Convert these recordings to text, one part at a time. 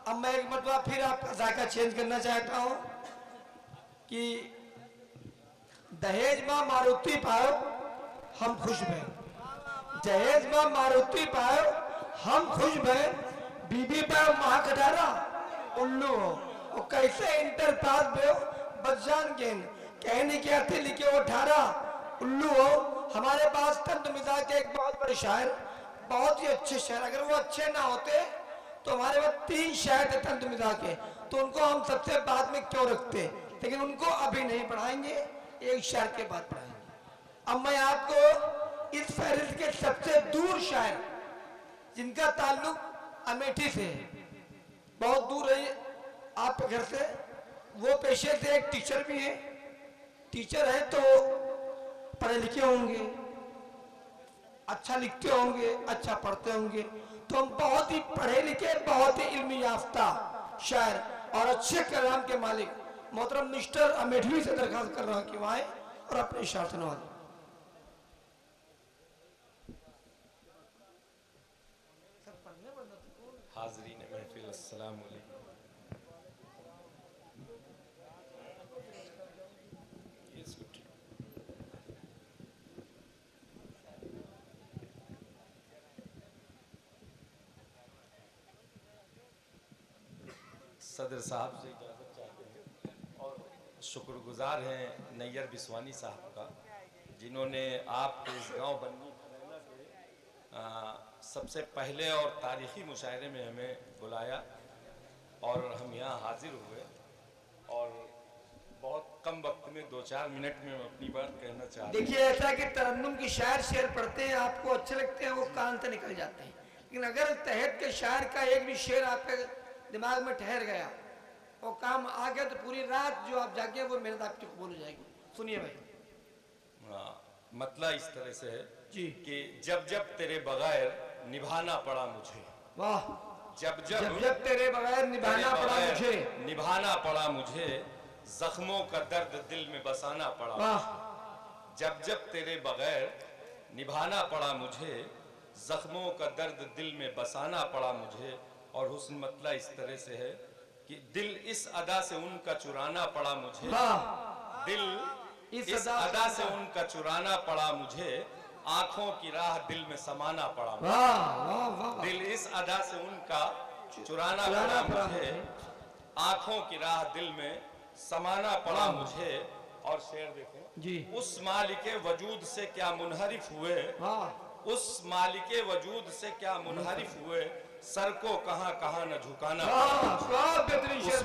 अब मैं एक मरतबा फिर आपका जायका चेंज करना चाहता हूँ कि दहेज माँ मारुति पाओ हम खुश भय, दहेज माँ मारुति पाओ हम खुश भय, बीबी पाओ माँ कटारा उल्लू हो। और कैसे इंटर पास भे बदजान गेंद कहने के आते लिखे वो 18 उल्लू हो। हमारे पास तंत मिजाज के एक बहुत बड़े शायर, बहुत ही अच्छे शायर, अगर वो अच्छे ना होते तो हमारे पास 3 शायर थे तंत मिजाज के, तो उनको हम सबसे बाद में क्यों रखते, लेकिन उनको अभी नहीं पढ़ाएंगे, एक शायर के बाद पढ़ाएंगे। अब मैं आपको इस फहरिस्त के सबसे दूर शायर जिनका ताल्लुक अमेठी से बहुत दूर है आपके घर से, वो पेशे से एक टीचर भी है, टीचर है तो पढ़े लिखे होंगे, अच्छा लिखते होंगे, अच्छा पढ़ते होंगे, तो हम बहुत ही पढ़े लिखे, बहुत ही इल्मी याफ्ता शायर और अच्छे कलाम के मालिक मोहतरम मिस्टर अमेठवी से दरखास्त कर रहा हूँ कि वह आए और अपने इशार से नवाजें। हाज़रीन महफिल अस्सलाम वालेकुम। सदर साहब से इजाज़त चाहते हैं और शुक्रगुजार हैं नैयर बिस्वानी साहब का, जिन्होंने आपके इस गांव बन्नी खरैना के सबसे पहले और तारीख़ी मुशायरे में हमें बुलाया और हम यहाँ हाजिर हुए। और बहुत कम वक्त में 2-4 मिनट में अपनी बात कहना चाहते हैं। देखिए ऐसा कि तरन्नुम की शायर शेर पढ़ते हैं, आपको अच्छे लगते हैं, वो कान से निकल जाते हैं, लेकिन अगर तहत के शायर का एक भी शेर आपके दिमाग में ठहर गया, वो काम आ गया, तो पूरी रात जो आप जागे वो मेहनत आपकी कबूल हो जाएगी। सुनिए भाई। मतलब इस तरह से है जी कि जब जब तेरे बगैर निभाना पड़ा मुझे, वाह, जब जब जब तेरे बगैर निभाना पड़ा मुझे, निभाना पड़ा मुझे, जख्मों का दर्द दिल में बसाना पड़ा, वाह, जब जब तेरे बगैर निभाना पड़ा मुझे, जख्मों का दर्द दिल में बसाना पड़ा मुझे। और हुस्न मतलब इस तरह से है कि दिल इस अदा से उनका चुराना पड़ा मुझे, दिल इस अदा से उनका चुराना पड़ा मुझे, आंखों की राह दिल में समाना पड़ा मुझे, दिल इस अदा से उनका चुराना पड़ा मुझे, आंखों की राह दिल में समाना पड़ा मुझे। और शेर देखें जी, उस मालिके वजूद से क्या मुनहरिफ हुए, उस मालिके वजूद से क्या मुनहरिफ हुए, सर को कहां कहां न झुकाना, उस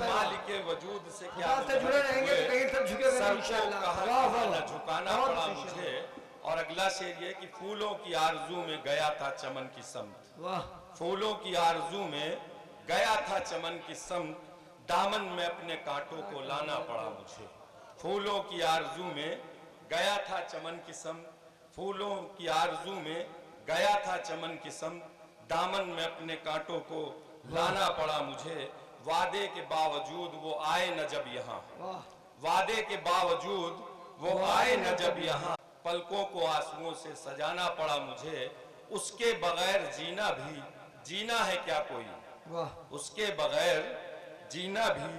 मालिके वजूद से क्या जुड़े रहेंगे तो कहीं सब झुके सर को कहां कहां न झुकाना पड़ा मुझे। और अगला शेर ये कि फूलों की आरजू में गया था चमन की समत, फूलों की आरजू में गया था चमन की समत, दामन में अपने कांटों को लाना पड़ा मुझे, फूलों की आरजू में गया था चमन की समत, फूलों की आरजू में गया था चमन की समत, दामन में अपने कांटों को लाना पड़ा मुझे। वादे के बावजूद वो आए न जब यहाँ, वादे के बावजूद वो आए न जब यहाँ, पलकों को आंसुओं से सजाना पड़ा मुझे, उसके बगैर जीना भी जीना है क्या कोई, उसके बगैर जीना भी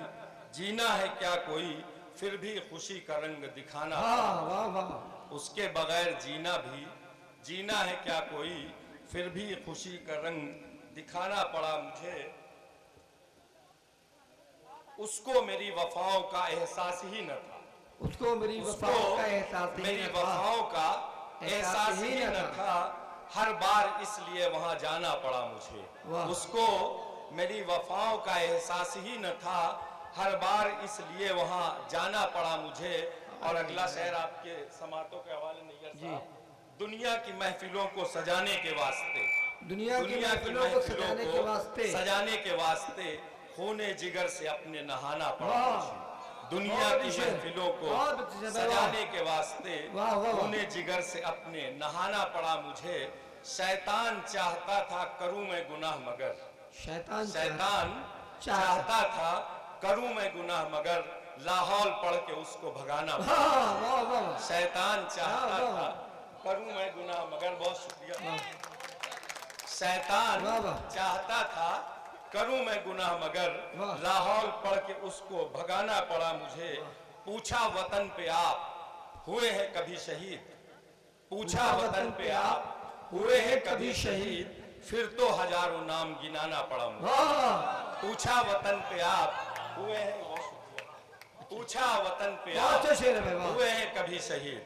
जीना है क्या कोई, फिर भी खुशी का रंग दिखाना पड़ा, उसके बगैर जीना भी जीना है क्या कोई, फिर भी खुशी का रंग दिखाना पड़ा मुझे। उसको मेरी वफाओं का एहसास ही न था, उसको मेरी वफाओं का एहसास ही न था, हर बार इसलिए वहां जाना पड़ा मुझे, उसको मेरी वफाओं का एहसास ही न था, हर बार इसलिए वहां जाना पड़ा मुझे। और अगला शेर आपके समातों के हवाले नैयर साहब, दुनिया की महफिलों को सजाने के वास्ते, दुनिया की महफिलों को सजाने के वास्ते खूने जिगर से अपने नहाना पड़ा मुझे, दुनिया की महफिलों को सजाने के वास्ते खूने जिगर से अपने नहाना पड़ा मुझे। शैतान चाहता था करूं मैं गुनाह मगर, शैतान चाहता था करूं मैं गुनाह मगर, लाहौल पढ़ के उसको भगाना पड़ा, शैतान चाहता था करूं मैं गुनाह मगर, बहुत शुक्रिया। शैतान चाहता था करूं मैं गुनाह मगर वाह। लाहौल पढ़ के उसको भगाना पड़ा मुझे। पूछा वतन पे आप हुए हैं कभी शहीद, पूछा वतन पे आप हुए हैं कभी शहीद, फिर तो हजारों नाम गिनाना पड़ा मुझे। वाह पूछा वतन पे आप हुए हैं, पूछा वतन पे बहुत आप अच्छे शेर है भाई, वाह। हुए हैं कभी शहीद,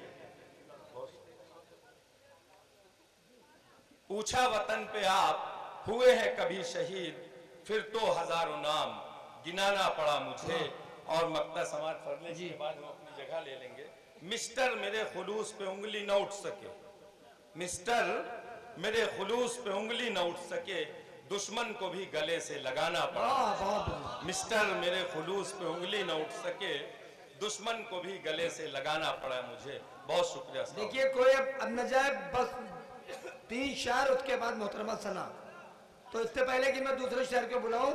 पूछा वतन पे आप हुए हैं कभी शहीद, फिर तो हजारों नाम गिनाना पड़ा मुझे। और मक्ता समाज पढ़ने के बाद हम अपनी जगह ले लेंगे। मिस्टर मेरे खुलूस पे उंगली न उठ सके, मिस्टर मेरे खुलूस पे उंगली न उठ सके, दुश्मन को भी गले से लगाना पड़ा। वाह बहुत बढ़िया। मिस्टर मेरे खुलूस पे उंगली न उठ सके, दुश्मन को भी गले से लगाना पड़ा मुझे। बहुत शुक्रिया साहब। देखिए कोई अब न जाए, बस 3 शायर उसके बाद मोहतरमा सना। तो इससे पहले कि मैं दूसरे शायर को बुलाऊं,